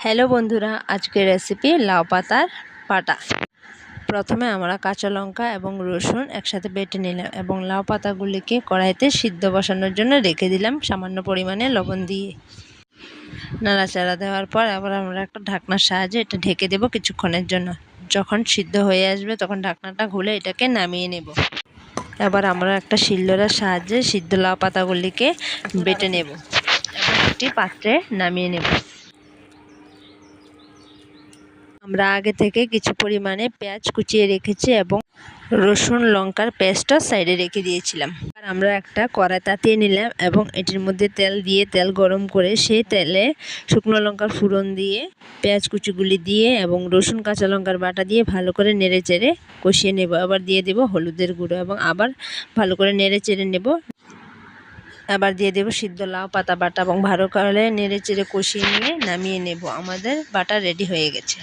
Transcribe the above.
Hello বন্ধুরা, আজকের recipe লাউ পাতার বাটা। প্রথমে আমরা কাঁচা লঙ্কা এবং রসুন একসাথে বেটে নিলাম এবং লাউ পাতাগুলিকে কড়াইতে সিদ্ধ বসানোর জন্য রেখে দিলাম সামান্য পরিমাণে লবণ দিয়ে। নাড়াচাড়া দেওয়ার পর আবার আমরা একটা ঢাকনার সাহায্যে এটা ঢেকে দেব কিছুক্ষণের জন্য। যখন সিদ্ধ হয়ে আসবে তখন ঢাকনাটা খুলে এটাকে নামিয়ে নেব। এবার আমরা একটা শিলনোড়ার সাহায্যে সিদ্ধ লাউ পাতাগুলিকে বেটে নেব এবং একটি পাত্রে নামিয়ে নেব। আমরা আগে থেকে কিছু পরিমাণে পেঁয়াজ কুচিয়ে রেখেছি এবং রসুন লঙ্কার পেস্টটা সাইডে রেখে দিয়েছিলাম। আর আমরা একটা কড়াই তাতিয়ে নিলাম এবং এটির মধ্যে তেল দিয়ে তেল গরম করে সেই তেলে শুকনো লঙ্কার ফোড়ন দিয়ে পেঁয়াজ কুচিগুলি দিয়ে এবং রসুন কাঁচা লঙ্কার বাটা দিয়ে ভালো করে নেড়ে চেড়ে কষিয়ে নেব। আবার দিয়ে দেব হলুদের গুঁড়ো এবং আবার ভালো করে নেড়ে চেড়ে নেব। আবার দিয়ে দেব সিদ্ধ লাউ পাতা বাটা এবং ভালো করে নেড়ে চেড়ে কষিয়ে নিয়ে নামিয়ে নেব। আমাদের বাটা রেডি হয়ে গেছে।